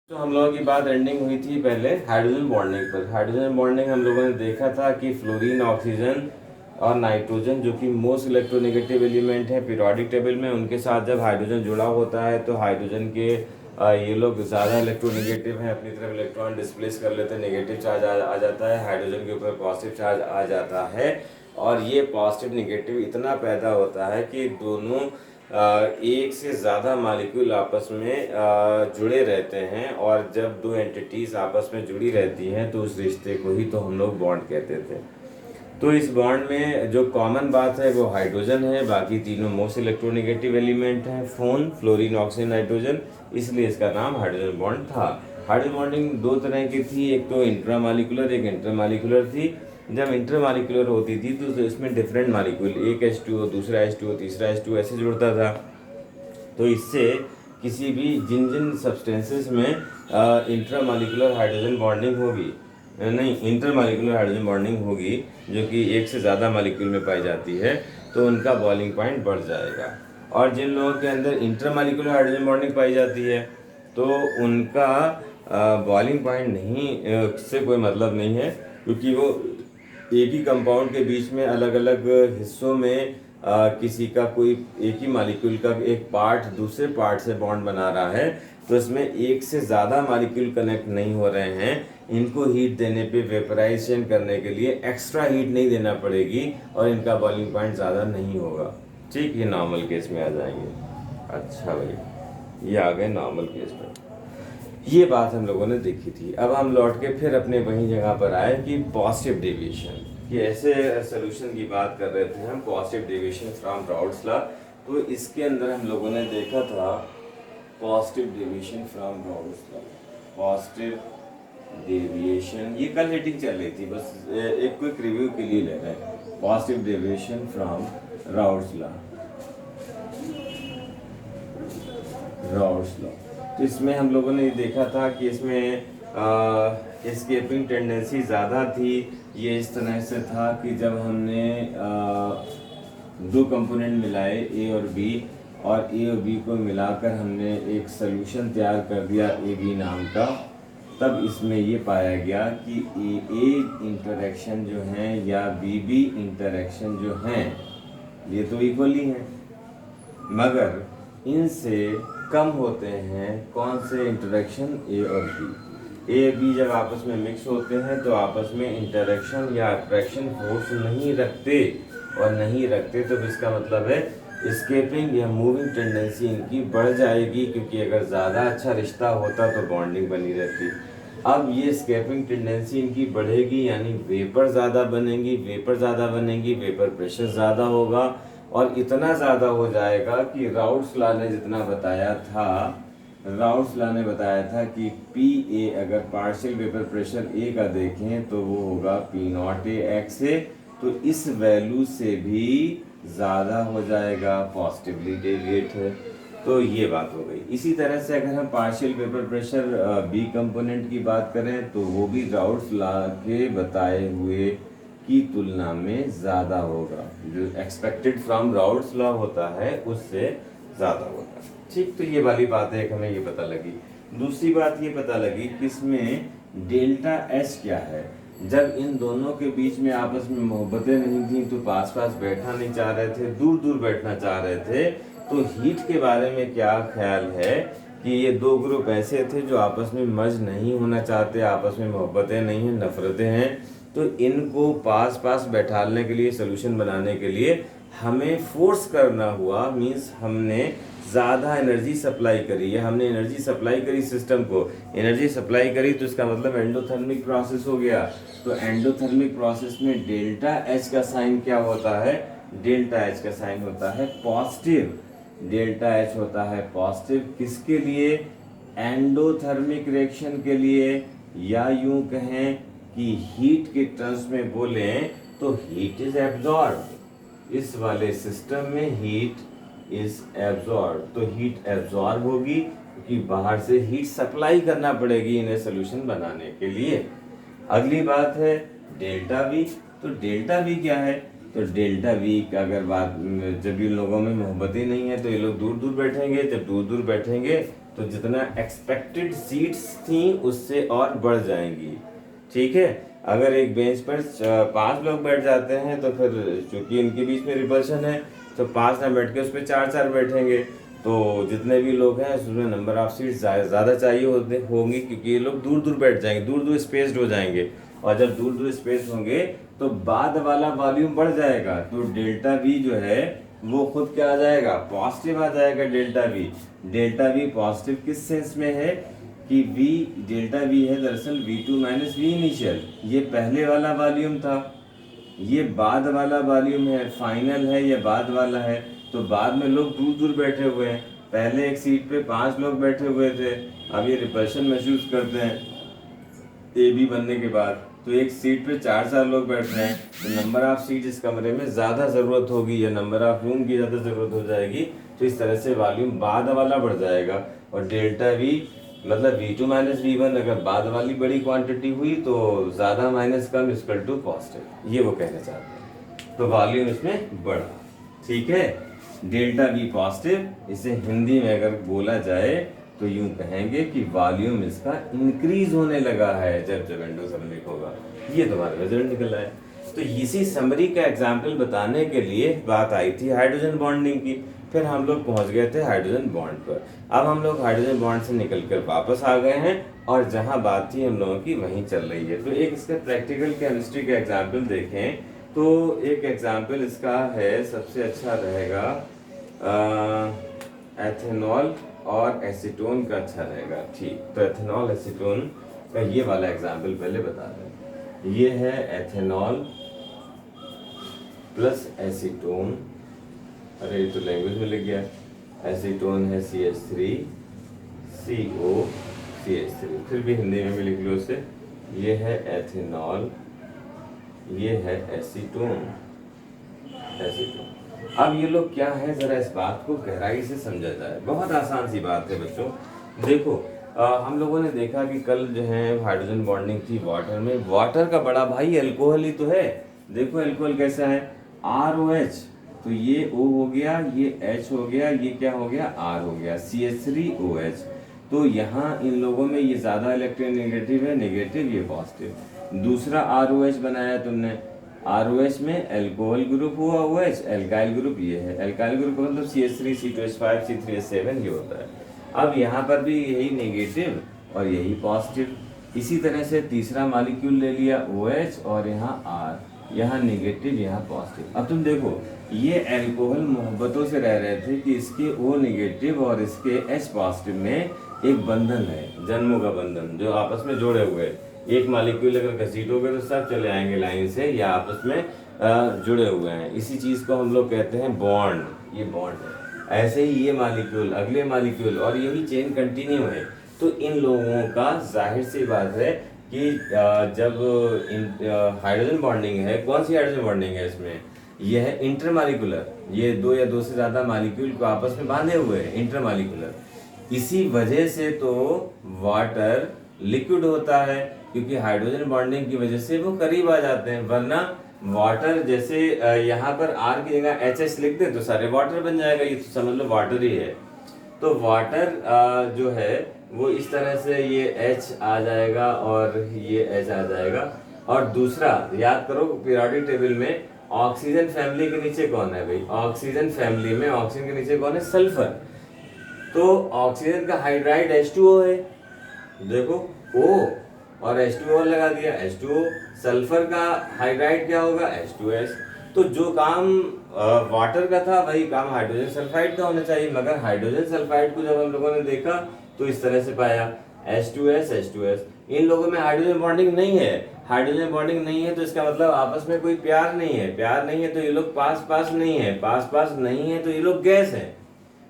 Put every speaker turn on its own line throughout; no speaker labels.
तो हम लोगों की बात एंडिंग हुई थी पहले हाइड्रोजन बॉन्डिंग पर। हाइड्रोजन बॉन्डिंग हम लोगों ने देखा था कि फ्लोरीन, ऑक्सीजन और नाइट्रोजन जो कि मोस्ट इलेक्ट्रोनेगेटिव एलिमेंट है पीरियोडिक टेबल में, उनके साथ जब हाइड्रोजन जुड़ा होता है तो हाइड्रोजन के ये लोग ज़्यादा इलेक्ट्रोनेगेटिव हैं, अपनी तरफ इलेक्ट्रॉन डिस्प्लेस कर लेते हैं, नेगेटिव चार्ज आ जाता है, हाइड्रोजन के ऊपर पॉजिटिव चार्ज आ जाता है। और ये पॉजिटिव निगेटिव इतना पैदा होता है कि दोनों एक से ज़्यादा मॉलिक्यूल आपस में जुड़े रहते हैं, और जब दो एंटिटीज़ आपस में जुड़ी रहती हैं तो उस रिश्ते को ही तो हम लोग बॉन्ड कहते थे। तो इस बॉन्ड में जो कॉमन बात है वो हाइड्रोजन है, बाकी तीनों मोस्ट इलेक्ट्रोनेगेटिव एलिमेंट हैं, फोन, फ्लोरीन, ऑक्सीजन, नाइट्रोजन, इसलिए इसका नाम हाइड्रोजन बॉन्ड था। हाइड्रोजन बॉन्डिंग दो तरह की थी, एक तो इंट्रामॉलिक्यूलर, एक इंटरमॉलिक्यूलर थी। जब इंटरमॉलिक्यूलर होती थी तो इसमें डिफरेंट मॉलिक्यूल, एक H2O, दूसरा H2O, तीसरा H2O ऐसे जुड़ता था। तो इससे किसी भी जिन जिन सब्सटेंसेस में इंट्रामॉलिक्यूलर हाइड्रोजन बॉन्डिंग होगी, नहीं इंटरमॉलिक्यूलर हाइड्रोजन बॉन्डिंग होगी जो कि एक से ज़्यादा मॉलिक्यूल में पाई जाती है, तो उनका बॉइलिंग पॉइंट बढ़ जाएगा। और जिन लोगों के अंदर इंटरमॉलिक्यूलर हाइड्रोजन बॉन्डिंग पाई जाती है तो उनका बॉइलिंग पॉइंट नहीं से कोई मतलब नहीं है, क्योंकि वो एक ही कंपाउंड के बीच में अलग अलग हिस्सों में किसी का कोई एक ही मॉलिक्यूल का एक पार्ट दूसरे पार्ट से बॉन्ड बना रहा है, तो इसमें एक से ज़्यादा मॉलिक्यूल कनेक्ट नहीं हो रहे हैं। इनको हीट देने पे, वेपराइजेशन करने के लिए एक्स्ट्रा हीट नहीं देना पड़ेगी और इनका बॉइलिंग पॉइंट ज़्यादा नहीं होगा। ठीक, ये नॉर्मल केस में आ जाएंगे। अच्छा भाई, ये आ गए नॉर्मल केस में। ये बात हम लोगों ने देखी थी। अब हम लौट के फिर अपने वही जगह पर आए कि पॉजिटिव डेविएशन, कि ऐसे सोल्यूशन की बात कर रहे थे हम, positive deviation from Raoult's law. तो इसके अंदर हम लोगों ने देखा था positive deviation from Raoult's law. Positive deviation, ये कल हीटिंग चल रही थी, बस एक क्विक रिव्यू के लिए ले रहे हैं। Positive deviation from Raoult's law, Raoult's law. तो इसमें हम लोगों ने देखा था कि इसमें एस्केपिंग टेंडेंसी ज़्यादा थी। ये इस तरह से था कि जब हमने दो कंपोनेंट मिलाए ए और बी, और ए और बी को मिलाकर हमने एक सॉल्यूशन तैयार कर दिया ए बी नाम का, तब इसमें ये पाया गया कि ए इंटरेक्शन जो हैं या बी इंटरेक्शन जो हैं ये तो इक्वली हैं, मगर इनसे कम होते हैं कौन से इंटरेक्शन, ए और बी। ए बी जब आपस में मिक्स होते हैं तो आपस में इंटरेक्शन या अट्रैक्शन फोर्स नहीं रखते, और नहीं रखते तो इसका मतलब है एस्केपिंग या मूविंग टेंडेंसी इनकी बढ़ जाएगी, क्योंकि अगर ज़्यादा अच्छा रिश्ता होता तो बॉन्डिंग बनी रहती। अब ये एस्केपिंग टेंडेंसी इनकी बढ़ेगी, यानी वेपर ज़्यादा बनेंगी, वेपर ज़्यादा बनेंगी, वेपर प्रेशर ज़्यादा होगा, और इतना ज़्यादा हो जाएगा कि राउल्ट्स लॉ ने जितना बताया था, राउल्ट्स लॉ ने बताया था कि पी ए, अगर पार्शियल वेपर प्रेशर ए का देखें तो वो होगा पी नॉट ए एक्स ए, तो इस वैल्यू से भी ज़्यादा हो जाएगा, पॉजिटिवली डेविएट है। तो ये बात हो गई। इसी तरह से अगर हम partial vapour pressure B component की बात करें तो वो भी राउल्ट्स लॉ के बताए हुए की तुलना में ज़्यादा होगा, जो एक्सपेक्टेड फ्रॉम राउल्ट्स लॉ होता है उससे ज़्यादा होता है। ठीक, तो ये वाली बात है, हमें ये पता लगी। दूसरी बात ये पता लगी कि इसमें डेल्टा एच क्या है। जब इन दोनों के बीच में आपस में मोहब्बतें नहीं थी तो पास पास बैठना नहीं चाह रहे थे, दूर दूर बैठना चाह रहे थे, तो हीट के बारे में क्या ख्याल है कि ये दो ग्रुप ऐसे थे जो आपस में मर्ज नहीं होना चाहते, आपस में मोहब्बतें नहीं हैं, नफरतें हैं, तो इनको पास पास बैठाने के लिए, सोल्यूशन बनाने के लिए हमें फोर्स करना हुआ। मींस हमने ज़्यादा एनर्जी सप्लाई करी, या हमने एनर्जी सप्लाई करी सिस्टम को, एनर्जी सप्लाई करी तो इसका मतलब एंडोथर्मिक प्रोसेस हो गया। तो एंडोथर्मिक प्रोसेस में डेल्टा एच का साइन क्या होता है, डेल्टा एच का साइन होता है पॉजिटिव। डेल्टा एच होता है पॉजिटिव किसके लिए, एंडोथर्मिक रिएक्शन के लिए, या यूं कहें कि हीट के टर्म्स में बोलें तो हीट इज एब्जॉर्ब। इस वाले सिस्टम में हीट इज एब्जॉर्ब, तो हीट एब्जॉर्ब होगी क्योंकि बाहर से हीट सप्लाई करना पड़ेगी इन्हें सोल्यूशन बनाने के लिए। अगली बात है डेल्टा वी। तो डेल्टा वी क्या है, तो डेल्टा वी का अगर बात, जब इन लोगों में मोहब्बत ही नहीं है तो ये लोग दूर दूर बैठेंगे। जब दूर दूर बैठेंगे तो जितना एक्सपेक्टेड सीट्स थी उससे और बढ़ जाएंगी। ठीक है, अगर एक बेंच पर 5 लोग बैठ जाते हैं तो फिर चूंकि इनके बीच में रिपल्शन है तो 5 ना बैठ के उस पर 4 बैठेंगे। तो जितने भी लोग हैं उसमें नंबर ऑफ सीट्स ज़्यादा चाहिए होंगी, क्योंकि ये लोग दूर दूर बैठ जाएंगे, दूर दूर स्पेस्ड हो जाएंगे। और जब दूर दूर स्पेस होंगे तो बाद वाला वॉल्यूम बढ़ जाएगा। तो डेल्टा वी जो है वो खुद क्या आ जाएगा, पॉजिटिव आ जाएगा। डेल्टा वी पॉजिटिव किस सेंस में है कि वी डेल्टा वी है दरअसल V2 माइनस वी इनिशियल। ये पहले वाला वॉल्यूम था, ये बाद वाला वॉल्यूम है, फाइनल है या बाद वाला है। तो बाद में लोग दूर दूर बैठे हुए हैं, पहले एक सीट पे 5 लोग बैठे हुए थे, अब ये रिपल्शन महसूस करते हैं ए बी बनने के बाद, तो एक सीट पे 4 लोग बैठ रहे हैं। तो नंबर ऑफ सीट इस कमरे में ज़्यादा ज़रूरत होगी या नंबर ऑफ रूम की ज़्यादा ज़रूरत हो जाएगी। तो इस तरह से वॉल्यूम बाद वाला बढ़ जाएगा। और डेल्टा वी मतलब V2 माइनस V1 अगर बाद वाली बड़ी क्वांटिटी हुई तो ज़्यादा माइनस कम इक्वल टू पॉजिटिव, ये वो कहना चाहते हैं। तो वॉल्यूम इसमें बढ़ा। ठीक है, डेल्टा वी पॉजिटिव, इसे हिंदी में अगर बोला जाए तो यूं कहेंगे कि वॉल्यूम इसका इंक्रीज होने लगा है जब जब एंडोथर्मिक होगा। ये तुम्हारा रिजल्ट निकला है। तो इसी समरी का एग्जाम्पल बताने के लिए बात आई थी हाइड्रोजन बॉन्डिंग की, फिर हम लोग पहुंच गए थे हाइड्रोजन बॉन्ड पर। अब हम लोग हाइड्रोजन बॉन्ड से निकलकर वापस आ गए हैं और जहां बात थी हम लोगों की वहीं चल रही है। तो एक इसका प्रैक्टिकल केमिस्ट्री का एग्जाम्पल देखें तो एक एग्जाम्पल इसका है, सबसे अच्छा रहेगा एथेनॉल और एसीटोन का अच्छा रहेगा। ठीक, तो एथेनॉल एसीटोन का ये वाला एग्जाम्पल पहले बता दें। ये है एथेनॉल प्लस एसीटोन, अरे ये तो लैंग्वेज में लिख गया, एसीटोन है CH3CO CH3, फिर भी हिंदी में भी लिख लो इसे। ये है एथेनॉल, ये है एसीटोन। अब ये लोग क्या है, जरा इस बात को गहराई से समझा जाए। बहुत आसान सी बात है बच्चों। देखो हम लोगों ने देखा कि कल जो है हाइड्रोजन बॉन्डिंग थी वाटर में। वाटर का बड़ा भाई अल्कोहल ही तो है। देखो अल्कोहल कैसा है, ROH, तो ये O हो गया, ये H हो गया, ये क्या हो गया, R हो गया, CH3OH। तो यहाँ इन लोगों में ये ज्यादा इलेक्ट्रोनेगेटिव है, नेगेटिव ये पॉजिटिव। दूसरा ROH बनाया तुमने, ROH में अल्कोहल ग्रुप हुआ, OH एल्काइल ग्रुप ये है। एल्काइल ग्रुप मतलब CH3 C2H5 C3H7 ये होता है। अब यहाँ पर भी यही नेगेटिव और यही पॉजिटिव। इसी तरह से तीसरा मॉलिक्यूल ले लिया OH और यहाँ R, यहाँ नेगेटिव यहाँ पॉजिटिव। अब तुम देखो ये अल्कोहल मोहब्बतों से रह रहे थे कि इसके O नेगेटिव और इसके H पॉजिटिव में एक बंधन है, जन्मों का बंधन, जो आपस में जोड़े हुए। एक मॉलिक्यूल अगर घसीटोगे तो सब चले आएंगे लाइन से या आपस में जुड़े हुए हैं। इसी चीज को हम लोग कहते हैं बॉन्ड। ये बॉन्ड है। ऐसे ही ये मॉलिक्यूल अगले मॉलिक्यूल और यही चेन कंटिन्यू है। तो इन लोगों का जाहिर सी बात है कि जब हाइड्रोजन बॉन्डिंग है, कौन सी हाइड्रोजन बॉन्डिंग है इसमें, यह है इंटरमॉलिक्यूलर। ये 2 या 2 से ज्यादा मॉलिक्यूल को आपस में बांधे हुए हैं, इंटरमॉलिक्यूलर। इसी वजह से तो वाटर लिक्विड होता है, क्योंकि हाइड्रोजन बॉन्डिंग की वजह से वो करीब आ जाते हैं। वरना वाटर जैसे यहाँ पर R की जगह HH लिख दे तो सारे वाटर बन जाएगा, ये तो समझ लो वाटर ही है। तो वाटर जो है वो इस तरह से ये H आ जाएगा और ये H आ जाएगा। और दूसरा याद करो पीरियोडिक टेबल में ऑक्सीजन फैमिली के नीचे कौन है भाई, ऑक्सीजन फैमिली में ऑक्सीजन के नीचे कौन है, सल्फर। तो ऑक्सीजन का हाइड्राइड H2O है, देखो O और H2O लगा दिया H2O। सल्फर का हाइड्राइड क्या होगा, H2S। तो जो काम वाटर का था वही काम हाइड्रोजन सल्फाइड का होना चाहिए। मगर हाइड्रोजन सल्फाइड को जब हम लोगों ने देखा तो इस तरह से पाया H2S H2S। इन लोगों में हाइड्रोजन बॉन्डिंग नहीं है। हाइड्रोजन बॉन्डिंग नहीं है तो इसका मतलब आपस में कोई प्यार नहीं है। प्यार नहीं है तो ये लोग पास पास नहीं है, पास पास नहीं है तो ये लोग गैस है।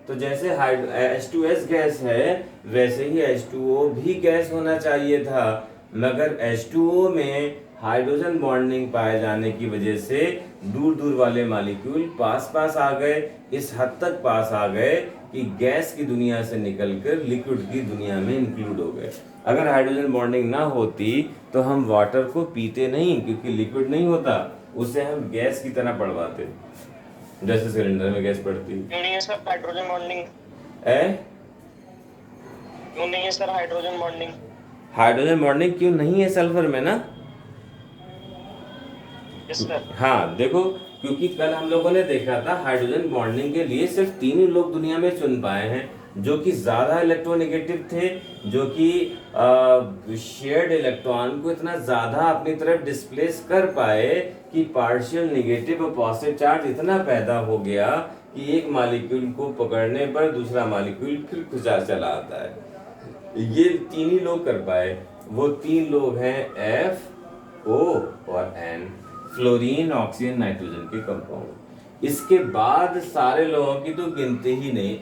तो जैसे H2S गैस है वैसे ही H2O भी गैस होना चाहिए था। मगर H2O में हाइड्रोजन बॉन्डिंग पाए जाने की वजह से दूर दूर वाले मॉलिक्यूल पास पास आ गए। इस हद तक पास आ गए कि गैस की दुनिया से निकलकर लिक्विड की दुनिया में इंक्लूड हो गए। अगर हाइड्रोजन बॉन्डिंग ना होती तो हम वाटर को पीते नहीं, क्योंकि लिक्विड नहीं होता। उसे हम गैस की तरह बढ़वाते, जैसे सिलेंडर में गैस पड़ती
नहीं है सर हाइड्रोजन बॉन्डिंग,
है।
क्यों नहीं है sir hydrogen bonding?
Hydrogen bonding क्यों नहीं है सल्फर में ना?
Yes sir.
हाँ देखो, क्योंकि कल हम लोगों ने देखा था हाइड्रोजन बॉन्डिंग के लिए सिर्फ 3 ही लोग दुनिया में चुन पाए हैं जो कि ज्यादा इलेक्ट्रोनेगेटिव थे, जो कि शेयर्ड इलेक्ट्रॉन को इतना ज्यादा अपनी तरफ डिस्प्लेस कर पाए कि पार्शियल नेगेटिव और पॉजिटिव चार्ज इतना पैदा हो गया कि एक मॉलिक्यूल को पकड़ने पर दूसरा मॉलिक्यूल फिर खिंचा चला आता है। ये 3 ही लोग कर पाए। वो 3 लोग हैं F, O और N, फ्लोरीन, ऑक्सीजन, नाइट्रोजन के कंपाउंड। इसके बाद सारे लोगों की तो गिनती ही नहीं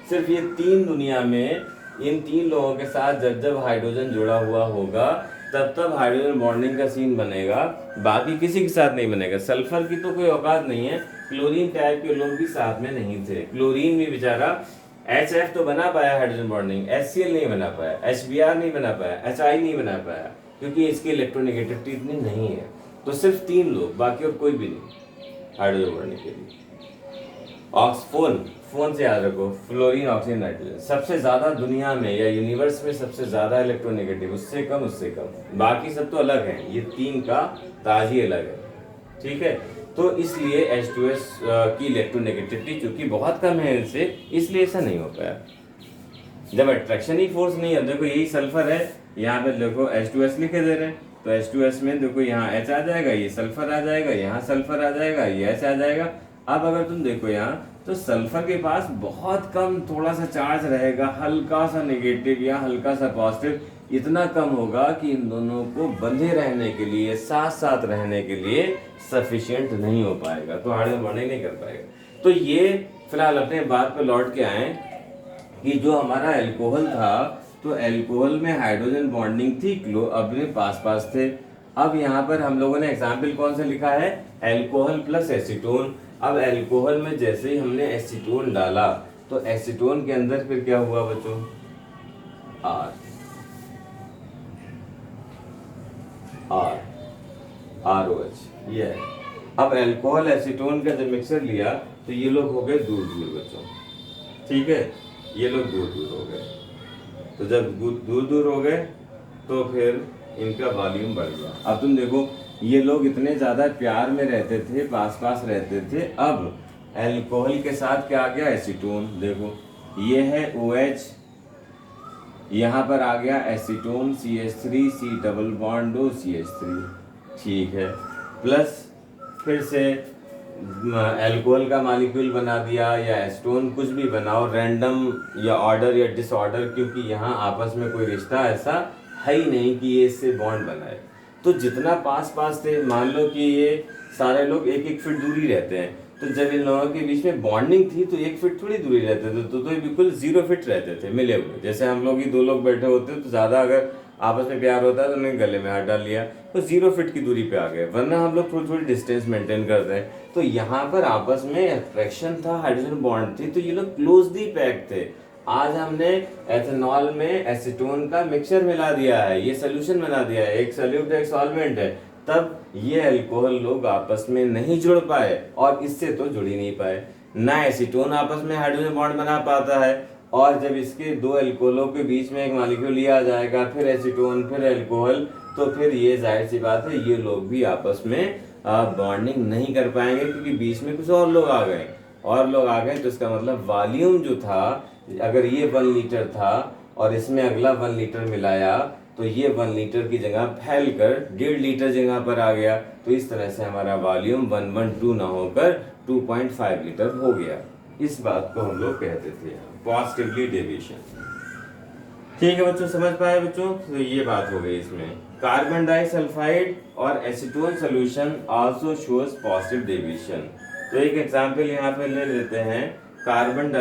सिर्फ ये 3 दुनिया में, इन 3 लोगों के साथ जब जब हाइड्रोजन जुड़ा हुआ होगा तब तब हाइड्रोजन बॉन्डिंग का सीन बनेगा, बाकी किसी के साथ नहीं बनेगा। सल्फर की तो कोई औकात नहीं है, क्लोरीन टाइप के लोग भी साथ में नहीं थे। क्लोरीन भी बेचारा HF तो बना पाया हाइड्रोजन बॉन्डिंग, HCl नहीं बना पाया, HBr नहीं बना पाया, HI नहीं बना पाया, क्योंकि इसकी इलेक्ट्रोनेगेटिविटी इतनी नहीं है। तो सिर्फ 3 लोग, बाकी और कोई भी नहीं हाइड्रोजन बॉन्डिंग के लिए। ऑक्सफोन, फोन से याद रखो, फ्लोरीन, ऑक्सीजन, नाइट्रोजन, सबसे ज्यादा दुनिया में या यूनिवर्स में सबसे ज्यादा इलेक्ट्रोनेगेटिव, उससे कम, बाकी सब तो अलग हैं, ये 3 का ताज ही अलग है। ठीक है, तो इसलिए H2S की इलेक्ट्रोनेगेटिविटी चूंकि बहुत कम है इनसे, इसलिए ऐसा नहीं हो पाया। जब अट्रैक्शन ही फोर्स नहीं है, देखो यही सल्फर है, यहाँ पे देखो H2S लिखे दे रहे हैं, तो H2S में देखो यहाँ H आ जाएगा, ये सल्फर आ जाएगा, यहाँ सल्फर आ जाएगा, ये H आ जाएगा। अब अगर तुम देखो यहाँ, तो सल्फर के पास बहुत कम थोड़ा सा चार्ज रहेगा, हल्का सा नेगेटिव या हल्का सा पॉजिटिव, इतना कम होगा कि इन दोनों को बंधे रहने के लिए, साथ साथ रहने के लिए सफिशिएंट नहीं हो पाएगा, तो हाइड्रोजन बॉन्डिंग नहीं कर पाएगा। तो ये फिलहाल अपने बात पे लौट के आए कि जो हमारा अल्कोहल था, तो अल्कोहल में हाइड्रोजन बॉन्डिंग थी, अपने पास पास थे। अब यहाँ पर हम लोगों ने एग्जाम्पल कौन सा लिखा है, अल्कोहल प्लस एसीटोन। अब अल्कोहल में जैसे ही हमने एसीटोन डाला, तो एसीटोन के अंदर फिर क्या हुआ बच्चों, ROH, ये है। अब अल्कोहल एसीटोन का जब मिक्सर लिया, तो ये लोग हो गए दूर दूर बच्चों, ठीक है, ये लोग दूर दूर हो गए। तो जब दूर दूर हो गए तो फिर इनका वॉल्यूम बढ़ गया। अब तुम देखो, ये लोग इतने ज्यादा प्यार में रहते थे, पास पास रहते थे, अब अल्कोहल के साथ क्या आ गया, एसीटोन। देखो ये है OH, यहाँ पर आ गया acetone, CH3, C double bond O CH3, ठीक है, प्लस फिर से अल्कोहल का मॉलिक्यूल बना दिया, या एसीटोन, कुछ भी बनाओ, रैंडम या ऑर्डर या डिसऑर्डर, क्योंकि यहाँ आपस में कोई रिश्ता ऐसा है ही नहीं कि ये इससे बॉन्ड बनाए। तो जितना पास पास थे, मान लो कि ये सारे लोग 1-1 फीट दूरी रहते हैं, तो जब इन लोगों के बीच में बॉन्डिंग थी तो 1 फीट थोड़ी दूरी रहते थे, तो ये बिल्कुल 0 फीट रहते थे मिले हुए। जैसे हम लोग ही 2 लोग बैठे होते तो ज्यादा अगर आपस में प्यार होता है तो उन्होंने गले में हाथ डाल लिया, तो 0 फीट की दूरी पे आ गए, वरना हम लोग थोड़ी थोड़ी डिस्टेंस मेंटेन करते हैं। तो यहाँ पर आपस में अट्रैक्शन था, हाइड्रोजन बॉन्ड थी, तो ये लोग क्लोजली पैक थे। आज हमने एथेनॉल में एसीटोन का मिक्सचर मिला दिया है, ये सोल्यूशन बना दिया है, एक सॉल्यूट एक सॉल्वेंट है, तब ये अल्कोहल लोग आपस में नहीं जुड़ पाए, और इससे तो जुड़ ही नहीं पाए। ना एसीटोन आपस में हाइड्रोजन बॉन्ड बना पाता है, और जब इसके 2 अल्कोहलों के बीच में एक मॉलिक्यूल लिया जाएगा, फिर एसीटोन फिर अल्कोहल, तो फिर ये जाहिर सी बात है ये लोग भी आपस में बॉन्डिंग नहीं कर पाएंगे, क्योंकि बीच में कुछ और लोग आ गए, तो इसका मतलब वॉल्यूम जो था, अगर ये 1 लीटर था और इसमें अगला 1 लीटर मिलाया, तो ये 1 लीटर की जगह फैलकर 1.5 लीटर जगह पर आ गया। तो इस तरह से हमारा वॉल्यूम 112 ना होकर 2.5 लीटर हो गया। इस बात को हम लोग कहते थे पॉजिटिवली डेविएशन। ठीक है बच्चों, समझ पाए बच्चों? तो ये बात हो गई इसमें। कार्बन डाइसल्फाइड और acetone solution also shows positive deviation. तो एक एग्जांपल यहाँ पे ले लेते हैं, कार्बन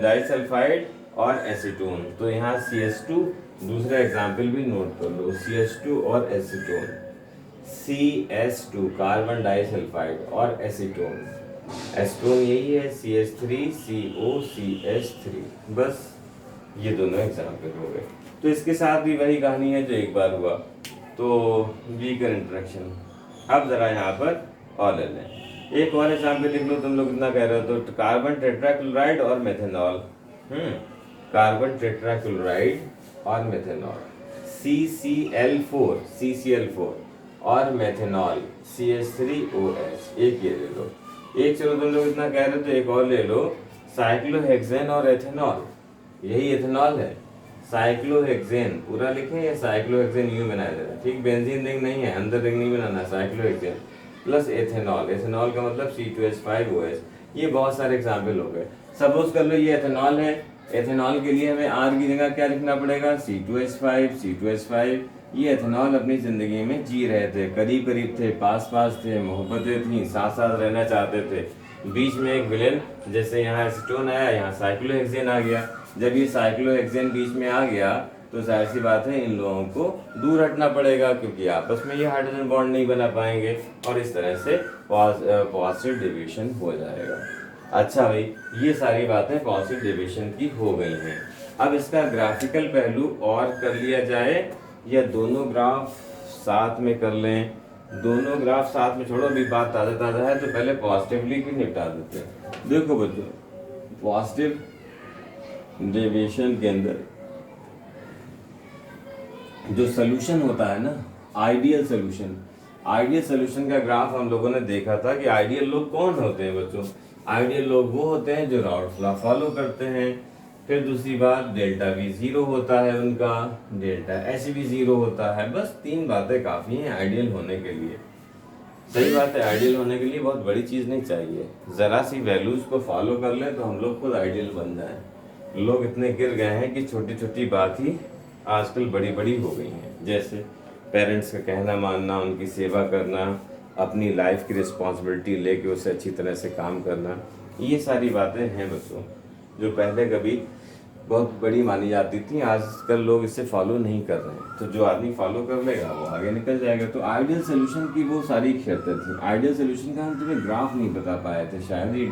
डाइसल्फाइड और एसीटोन। तो यहाँ CH2, दूसरा एग्जांपल भी नोट कर लो, CH2 और एसीटोन। CH2 कार्बन डाइसल्फाइड और एसीटोन, एसीटोन यही है CH3COCH3, बस ये दोनों एग्जांपल हो गए। तो इसके साथ भी वही कहानी है जो एक बार हुआ, तो वीकर इंटरेक्शन, अब जरा यहाँ पर और ले लें, एक और एग्जाम्पल लिख लो। तुम लोग इतना कह रहे हो तो कार्बन टेट्राक्लोराइड और मेथेनॉल, कार्बन टेट्राक्लोराइड और मेथेनॉल, CCl4 और मेथेनॉल CH3OH, एक ये ले लो। एक चलो तुम लोग इतना कह रहे हो तो एक और ले लो, साइक्लोहेक्सेन और एथेनॉल, यही एथेनॉल है। साइक्लोहेक्सेन पूरा लिखें या साइक्लोहेक्सेन यूं बनाया जाए, ठीक, बेंजीन रिंग नहीं है, अंदर रिंग नहीं बनाना, साइक्लोहेक्सेन प्लस एथेनॉल, एथेनॉल का मतलब C2H5OH। ये बहुत सारे एग्जाम्पल हो गए। सपोज कर लो ये एथेनॉल है, एथेनॉल के लिए हमें R की जगह क्या लिखना पड़ेगा, C2H5। ये एथेनॉल अपनी जिंदगी में जी रहे थे, करीब करीब थे, पास पास थे, मोहब्बतें थी, साथ साथ रहना चाहते थे। बीच में एक विलेन, जैसे यहाँ एसीटोन आया, यहाँ साइक्लोहेक्सेन आ गया। जब ये साइक्लोहेक्सेन बीच में आ गया तो जाहिर सी बात है इन लोगों को दूर हटना पड़ेगा, क्योंकि आपस में ये हाइड्रोजन बॉन्ड नहीं बना पाएंगे और इस तरह से पॉजिटिव डिविजन हो जाएगा। अच्छा भाई, ये सारी बातें पॉजिटिव डिविजन की हो गई हैं। अब इसका ग्राफिकल पहलू और कर लिया जाए या दोनों ग्राफ साथ में कर लें? दोनों ग्राफ साथ में छोड़ो, अभी बात ताज़ा ताज़ा है तो पहले पॉजिटिवली भी निपटा देते हैं। देखो बच्चों, पॉजिटिव डेविएशन के अंदर जो सोल्यूशन होता है ना, आइडियल सोल्यूशन का ग्राफ हम लोगों ने देखा था कि आइडियल लोग कौन होते हैं बच्चों? आइडियल लोग वो होते हैं जो राउट्स लॉ फॉलो करते हैं। फिर दूसरी बात, डेल्टा V 0 होता है उनका, डेल्टा H भी 0 होता है। बस 3 बातें काफ़ी हैं आइडियल होने के लिए। सही बात है, आइडियल होने के लिए बहुत बड़ी चीज़ नहीं चाहिए, ज़रा सी वैल्यूज़ को फॉलो कर लें तो हम लोग खुद आइडियल बन जाएं। लोग इतने गिर गए हैं कि छोटी छोटी बात ही आजकल बड़ी बड़ी हो गई हैं, जैसे पेरेंट्स का कहना मानना, उनकी सेवा करना, अपनी लाइफ की रिस्पॉन्सिबिलिटी लेके उसे अच्छी तरह से काम करना। ये सारी बातें हैं बच्चों जो पहले कभी बहुत बड़ी मानी जाती थी, आजकल लोग इसे फॉलो नहीं कर रहे हैं। तो जो आदमी फॉलो कर लेगा वो आगे निकल जाएगा। तो आइडियल सोल्यूशन की वो सारी शर्तें थी। आइडियल सोल्यूशन का हम तुम्हें ग्राफ नहीं बता पाए थे शायद, ये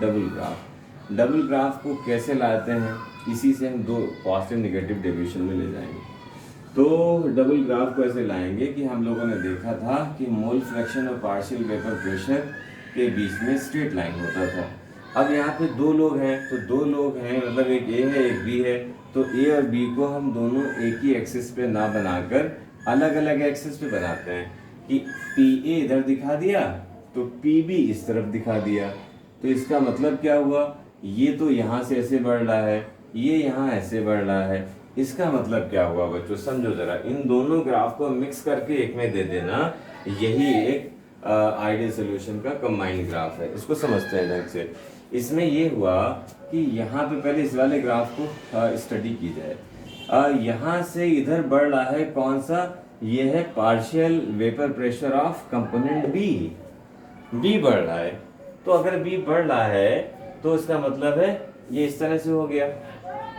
डबल ग्राफ को कैसे लाते हैं, इसी से हम 2 पॉजिटिव नेगेटिव डेविएशन में ले जाएंगे। तो डबल ग्राफ को ऐसे लाएंगे कि हम लोगों ने देखा था कि मोल फ्रैक्शन और पार्शियल वेपर प्रेशर के बीच में स्ट्रेट लाइन होता था। अब यहाँ पे 2 लोग हैं, तो 2 लोग हैं मतलब एक A है एक B है, तो A और B को हम दोनों एक ही एक्सिस पे ना बनाकर अलग अलग एक्सिस पे बनाते हैं कि PA इधर दिखा दिया तो PB इस तरफ दिखा दिया। तो इसका मतलब क्या हुआ, ये तो यहाँ से ऐसे बढ़ रहा है, ये यहाँ ऐसे बढ़ रहा है। इसका मतलब क्या हुआ बच्चों, समझो जरा, इन दोनों ग्राफ को मिक्स करके एक में दे देना, यही एक आइडियल सोल्यूशन का कंबाइंड ग्राफ है। इसको समझते हैं ढंग से। इसमें ये हुआ कि यहाँ पे पहले इस वाले ग्राफ को स्टडी की जाए। यहाँ से इधर बढ़ रहा है कौन सा, ये है partial vapour pressure of component B बढ़ रहा है। तो अगर बी बढ़ रहा है तो इसका मतलब है ये इस तरह से हो गया,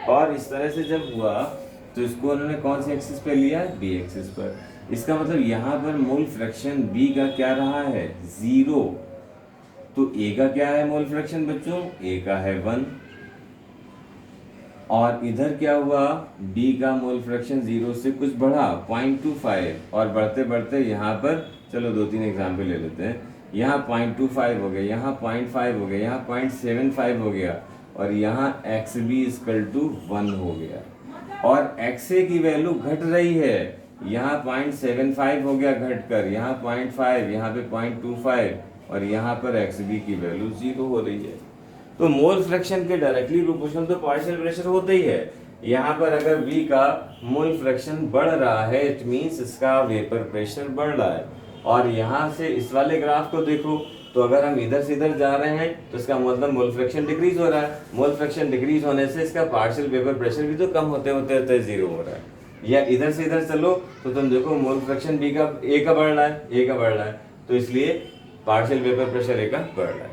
और इस तरह से जब हुआ तो इसको उन्होंने कौन से एक्सिस पे लिया, बी एक्सिस पर। इसका मतलब यहाँ पर मोल फ्रैक्शन बी का क्या रहा है, 0। तो ए का क्या है मोल फ्रैक्शन बच्चों, ए का है 1। और इधर क्या हुआ, बी का मोल फ्रैक्शन 0 से कुछ बढ़ा 0.25, और बढ़ते बढ़ते यहाँ पर चलो 2-3 एग्जाम्पल ले लेते हैं। यहाँ 0.25 हो गया, यहाँ 0.5 हो गया, यहाँ 0.75 हो गया, और यहाँ XB=1 हो गया। और XA की वैल्यू घट रही है, यहाँ 0.75 हो गया घटकर, यहाँ 0.5, यहाँ पे 0.25, और यहाँ पर XB की वैल्यू 0 हो रही है। तो मोल फ्रैक्शन के डायरेक्टली प्रोपोर्शनल तो पार्शियल प्रेशर होता ही है। यहाँ पर अगर V का मोल फ्रैक्शन बढ़ रहा है, इट मीन्स इसका वेपर प्रेशर बढ़ रहा है। और यहाँ से इस वाले ग्राफ को देखो, तो अगर हम इधर से इधर जा रहे हैं तो इसका मतलब मोल फ्रैक्शन डिक्रीज हो रहा है। मोल फ्रैक्शन डिक्रीज होने से इसका पार्शियल वेपर प्रेशर भी तो कम होते होते 0 हो रहा है। या इधर से इधर चलो तो तुम देखो मोल फ्रैक्शन बी का ए का बढ़ रहा है, तो इसलिए पार्शियल वेपर प्रेशर ए का बढ़ रहा है।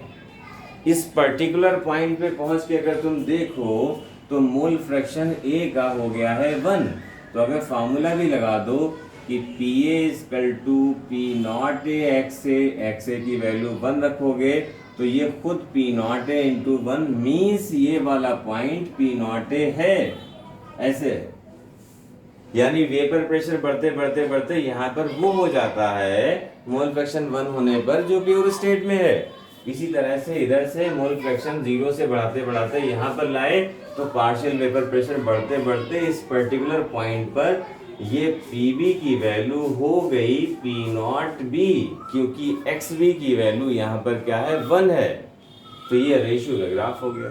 इस पर्टिकुलर पॉइंट पे पहुंच के अगर तुम देखो तो मोल फ्रैक्शन ए का हो गया है 1। तो अगर फार्मूला भी लगा दो कि PA=P0A XA की वैल्यू 1 रखोगे तो ये खुद P0A × 1 मीन्स ये वाला पॉइंट P0A है। ऐसे यानी वेपर प्रेशर बढ़ते बढ़ते बढ़ते यहाँ पर वो हो जाता है मोल फ्रैक्शन 1 होने पर जो प्योर स्टेट में है। इसी तरह से इधर से मोल फ्रैक्शन 0 से बढ़ाते बढ़ाते यहाँ पर लाए तो पार्शियल वेपर प्रेशर बढ़ते बढ़ते इस पर्टिकुलर पॉइंट पर ये Pb की वैल्यू हो गई P0B, क्योंकि XB की वैल्यू यहाँ पर क्या है 1 है। तो ये रेशियो का ग्राफ हो गया।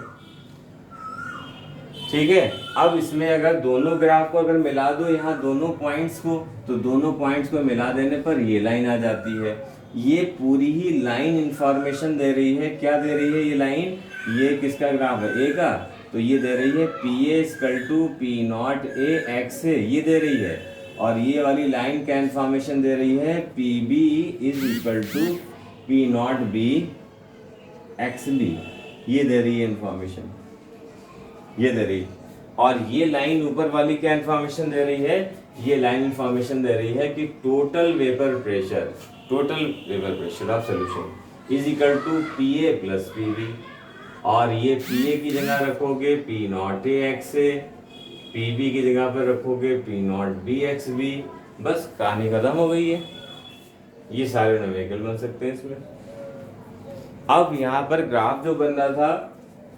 ठीक है, अब इसमें अगर दोनों ग्राफ को अगर मिला दो यहाँ दोनों पॉइंट्स को, तो दोनों पॉइंट्स को मिला देने पर ये लाइन आ जाती है। ये पूरी ही लाइन इंफॉर्मेशन दे रही है। क्या दे रही है ये लाइन? ये किसका ग्राफ है? ए का। तो ये दे रही है PA = P0A X है, ये दे रही है। और ये वाली लाइन क्या इंफॉर्मेशन दे रही है? PB = P0B XB, ये दे रही है इंफॉर्मेशन, ये दे रही। और ये लाइन ऊपर वाली क्या इंफॉर्मेशन दे रही है? ये लाइन इंफॉर्मेशन दे रही है कि total vapour pressure of solution is equal to PA + PB। और ये PA की जगह रखोगे P0AX, PB की जगह पर रखोगे P0B XB। बस कहानी खत्म हो गई है। ये सारे नवेकल बन सकते हैं इसमें। अब यहाँ पर ग्राफ जो बन रहा था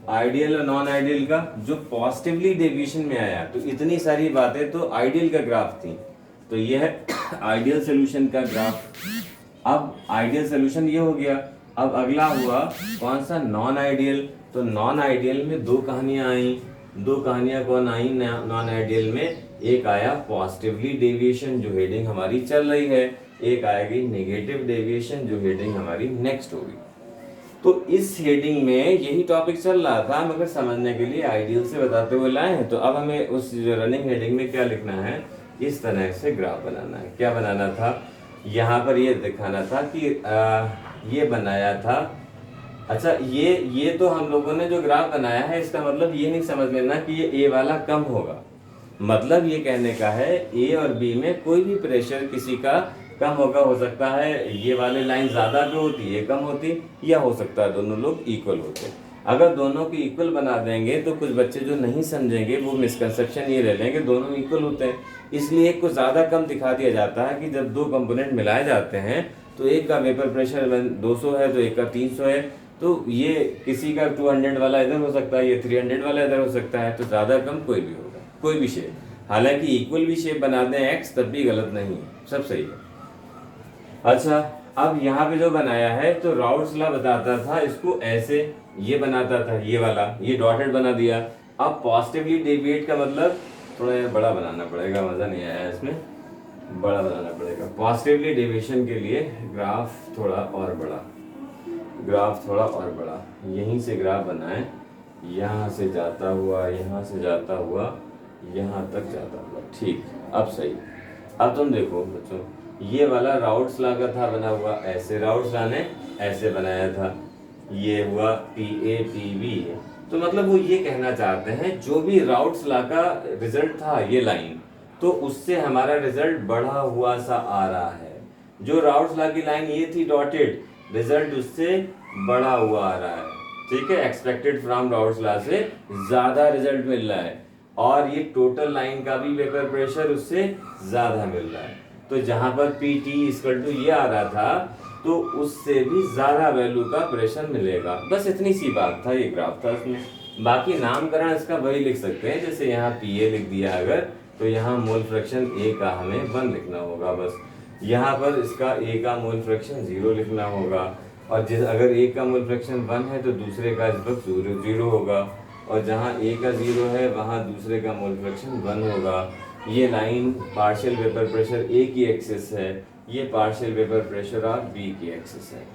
आइडियल और नॉन आइडियल का, जो पॉजिटिवली डेविएशन में आया, तो इतनी सारी बातें तो आइडियल का ग्राफ थी। तो ये है आइडियल सोल्यूशन का ग्राफ। अब आइडियल सोल्यूशन ये हो गया। अब अगला हुआ कौन सा? Non ideal. तो नॉन आइडियल में दो कहानियां आई। दो कहानियां कौन आई नॉन आइडियल में? एक आया पॉजिटिवली डेविएशन जो हेडिंग हमारी चल रही है, एक आएगी नेगेटिव डेविएशन जो हेडिंग हमारी नेक्स्ट होगी। तो इस हेडिंग में यही टॉपिक चल रहा था, मगर समझने के लिए आइडियल से बताते हुए लाए हैं। तो अब हमें उस रनिंग हेडिंग में क्या लिखना है? इस तरह से ग्राफ बनाना है। क्या बनाना था? यहाँ पर ये दिखाना था कि ये बनाया था। अच्छा, ये तो हम लोगों ने जो ग्राफ बनाया है, इसका मतलब ये नहीं समझ लेना कि ये A वाला कम होगा। मतलब ये कहने का है A और B में कोई भी प्रेशर किसी का कम होगा, हो सकता है ये वाले लाइन ज्यादा पे होती, ये कम होती, या हो सकता है दोनों लोग इक्वल होते। अगर दोनों को इक्वल बना देंगे तो कुछ बच्चे जो नहीं समझेंगे वो मिसकंसेप्शन ये ले लेंगे दोनों इक्वल होते हैं। इसलिए एक को ज्यादा कम दिखा दिया जाता है कि जब दो कंपोनेंट मिलाए जाते हैं तो एक का वेपर प्रेशर 200 है तो एक का 300 है, तो ये किसी का 200 वाला इधर हो सकता है, ये 300 वाला इधर हो सकता है। तो ज्यादा कम कोई भी होगा, कोई भी शेप। हालांकि इक्वल भी शेप बना दें एक्स तब भी गलत नहीं है, सब सही है। अच्छा, अब यहाँ पे जो बनाया है तो राउट्स लॉ बताता था इसको ऐसे, ये बनाता था ये वाला, ये डॉटेड बना दिया। अब पॉजिटिवली डेविएट का मतलब थोड़ा यार बड़ा बनाना पड़ेगा, मजा नहीं आया इसमें, बड़ा बनाना पड़ेगा। पॉजिटिवली डेविएशन के लिए ग्राफ थोड़ा और बड़ा, ग्राफ थोड़ा और बड़ा, यहीं से ग्राफ बनाए, यहाँ से जाता हुआ, यहाँ से जाता हुआ, यहाँ तक जाता हुआ। ठीक, अब सही। अब तुम देखो बच्चों, ये वाला राउट्स लॉ का था बना हुआ ऐसे, राउट्स लॉ ने ऐसे बनाया था, ये हुआ PA PB। तो मतलब वो ये कहना चाहते हैं जो भी राउट्स लॉ का रिजल्ट था ये लाइन, तो उससे हमारा रिजल्ट बढ़ा हुआ सा आ रहा है। जो राउट्स लॉ की लाइन ये थी डॉटेड, रिजल्ट उससे बढ़ा हुआ आ रहा है। ठीक है, एक्सपेक्टेड फ्रॉम राउट्स लॉ से ज्यादा रिजल्ट मिल रहा है, और ये टोटल लाइन का भी वेपर प्रेशर उससे ज्यादा मिल रहा है। तो जहां पर PT = ये आ रहा था तो उससे भी ज्यादा वैल्यू का प्रेशर मिलेगा। बस इतनी सी बात था, ये ग्राफ था इसमें। बाकी नामकरण इसका वही लिख सकते हैं, जैसे यहाँ PA लिख दिया अगर, तो यहाँ मोल फ्रैक्शन A का हमें 1 लिखना होगा बस। यहाँ पर इसका A का मोल फ्रैक्शन 0 लिखना होगा, और अगर A का मोल फ्रैक्शन 1 है तो दूसरे का इस वक्त 0 होगा, और जहाँ A का 0 है वहाँ दूसरे का मोल फ्रैक्शन 1 होगा। ये line partial vapour pressure A की एक्सिस है, ये partial vapour pressure of B की एक्सिस है।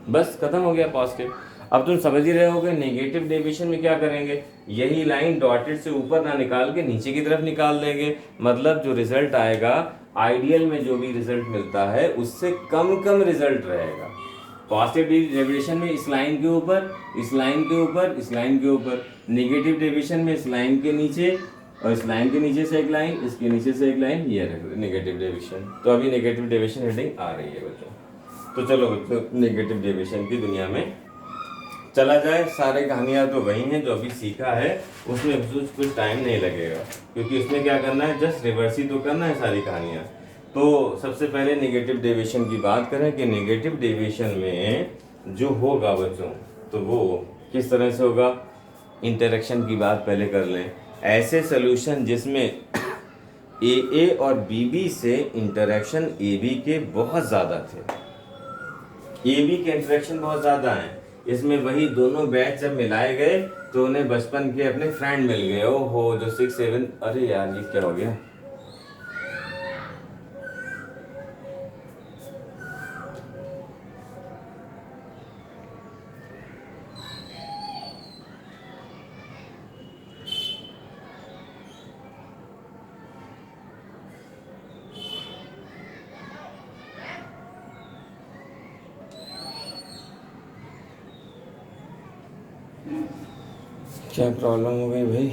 बस खत्म हो गया पॉजिटिव। अब तुम समझ ही रहे होगे नेगेटिव डेविएशन में क्या करेंगे, यही लाइन डॉटेड से ऊपर ना निकाल के नीचे की तरफ निकाल देंगे। मतलब जो रिजल्ट आएगा आइडियल में, जो भी रिजल्ट मिलता है उससे कम रिजल्ट रहेगा। पॉजिटिव डेविएशन में इस लाइन के ऊपर, इस लाइन के ऊपर, इस लाइन के ऊपर, नेगेटिव डेविएशन में इस लाइन के नीचे, और इस लाइन के नीचे से एक लाइन, इसके नीचे से एक लाइन, ये नेगेटिव डेविएशन। तो अभी नेगेटिव डेविएशन हेडिंग आ रही है बच्चों। तो चलो बच्चों नेगेटिव डेविएशन की दुनिया में चला जाए, सारी कहानियाँ तो वही हैं जो अभी सीखा है, उसमें कुछ टाइम नहीं लगेगा, क्योंकि उसमें क्या करना है, जस्ट रिवर्स ही तो करना है सारी कहानियाँ। तो सबसे पहले नेगेटिव डेविएशन की बात करें कि नेगेटिव डेविएशन में जो होगा बच्चों, तो वो किस तरह से होगा। इंटरेक्शन की बात पहले कर लें। ऐसे सोल्यूशन जिसमें ए और बी से इंटरेक्शन ए के बहुत ज़्यादा थे, ए के इंटरेक्शन बहुत ज़्यादा हैं, इसमें वही दोनों बैच जब मिलाए गए तो उन्हें बचपन के अपने फ्रेंड मिल गए। ओहो, जो 6 7, अरे यार ये क्या हो गया। क्या प्रॉब्लम हो गई भाई।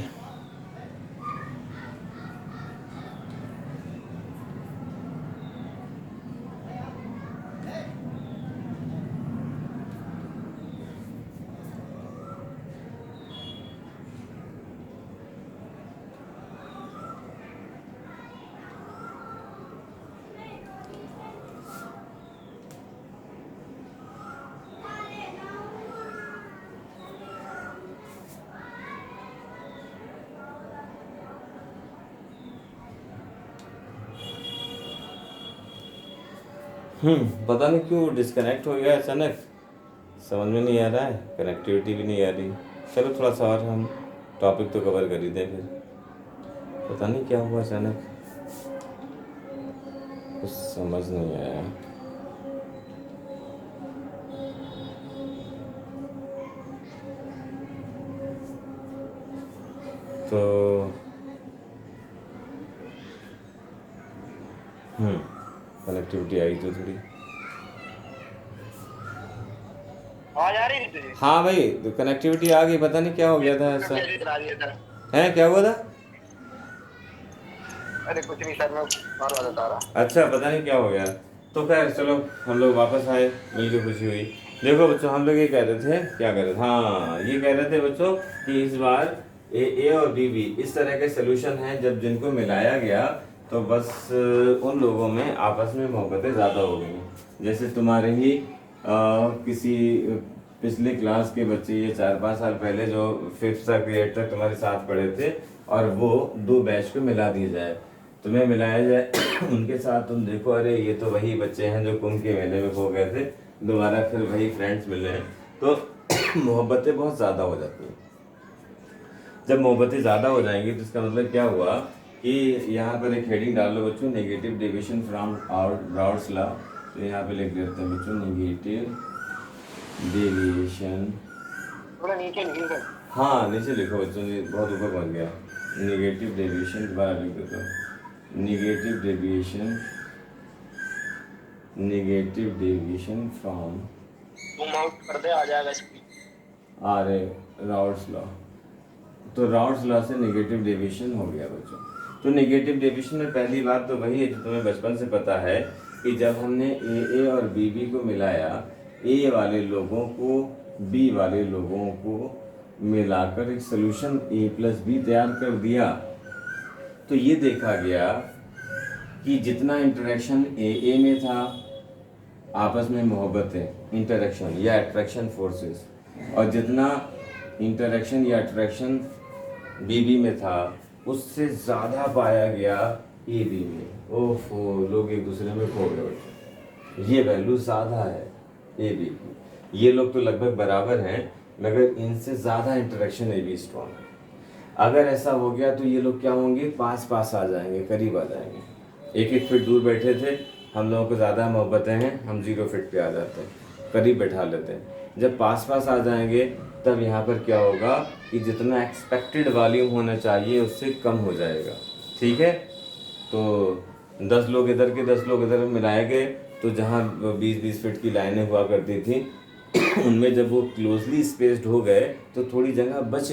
पता नहीं क्यों डिस्कनेक्ट हो गया अचानक, समझ में नहीं आ रहा है, कनेक्टिविटी भी नहीं आ रही। चलो थोड़ा सा और हम टॉपिक तो कवर कर ही दें फिर। पता नहीं क्या हुआ अचानक, कुछ समझ नहीं आया। तो कनेक्टिविटी आई तो थोड़ी।
आवाज आ रही थी तुझे?
हाँ भाई, तो कनेक्टिविटी आ गई, पता नहीं क्या हो गया था ऐसा। है क्या हुआ था?
अरे कुछ नहीं सर, मैं और बता रहा।
अच्छा, पता नहीं क्या हो गया। तो खैर चलो, हम लोग वापस आए, मिलकर खुशी हुई। देखो बच्चों, हम लोग ये कह रहे थे, क्या कह रहे थे, हाँ ये कह रहे थे बच्चों कि इस बार ए और बी इस तरह के सोल्यूशन हैं जब जिनको मिलाया गया तो बस उन लोगों में आपस में मोहब्बतें ज़्यादा हो गई। जैसे तुम्हारे ही किसी पिछले क्लास के बच्चे, ये 4 5 साल पहले जो 5th तक 8th तक तुम्हारे साथ पढ़े थे, और वो 2 बैच को मिला दिया जाए, तुम्हें मिलाया जाए उनके साथ, तुम देखो अरे ये तो वही बच्चे हैं जो कुंभ के मेले में खो गए थे, दोबारा फिर वही फ्रेंड्स मिले हैं, तो मोहब्बतें बहुत ज़्यादा हो जाती हैं। जब मोहब्बतें ज़्यादा हो जाएंगी तो इसका मतलब क्या हुआ कि यहाँ पर एक हेडिंग डाल लो बच्चों, negative deviation from routes law. तो यहाँ पे लिख देते हैं बच्चों, नेगेटिव डेविएशन।
थोड़ा नीचे नीचे।
हाँ नीचे लिखो बच्चों, ये बहुत ऊपर पहुँच गया। नेगेटिव डेविएशन, दोबारा लिख देते हो, नेगेटिव डेविएशन फ्रॉम,
तुम आउट कर दे, आ जाएगा स्क्रीन।
आरे राउट्स लॉ। तो राउट्स लॉ से नेगेटिव डेविएशन हो गया बच्चों। तो नेगेटिव डेविएशन में पहली बात तो वही है जो तुम्हें बचपन से पता है कि जब हमने ए और बी को मिलाया, ए वाले लोगों को बी वाले लोगों को मिलाकर एक सोल्यूशन ए प्लस बी तैयार कर दिया, तो ये देखा गया कि जितना इंटरेक्शन ए में था, आपस में मोहब्बतें, इंटरेक्शन या अट्रैक्शन फोर्सेस, और जितना इंटरेक्शन या अट्रैक्शन बी में था, उससे ज़्यादा पाया गया ए बी में। ओहो, लोग एक दूसरे में खो गए। ये वैल्यू ज़्यादा है ए बी की, ये लोग तो लगभग बराबर हैं, मगर इनसे ज़्यादा इंटरेक्शन ए बी स्ट्रॉन्ग है। अगर ऐसा हो गया तो ये लोग क्या होंगे, पास आ जाएंगे, करीब आ जाएंगे। 1 फीट दूर बैठे थे, हम लोगों को ज़्यादा मोहब्बतें हैं, हम 0 फीट पे आ जाते हैं, करीब बैठा लेते हैं। जब पास आ जाएंगे तब यहाँ पर क्या होगा कि जितना एक्सपेक्टेड वॉल्यूम होना चाहिए उससे कम हो जाएगा। ठीक है, तो 10 लोग इधर के 10 लोग इधर मिलाए गए, तो जहाँ 20 फीट की लाइनें हुआ करती थी उनमें जब वो क्लोजली स्पेस्ड हो गए तो थोड़ी जगह बच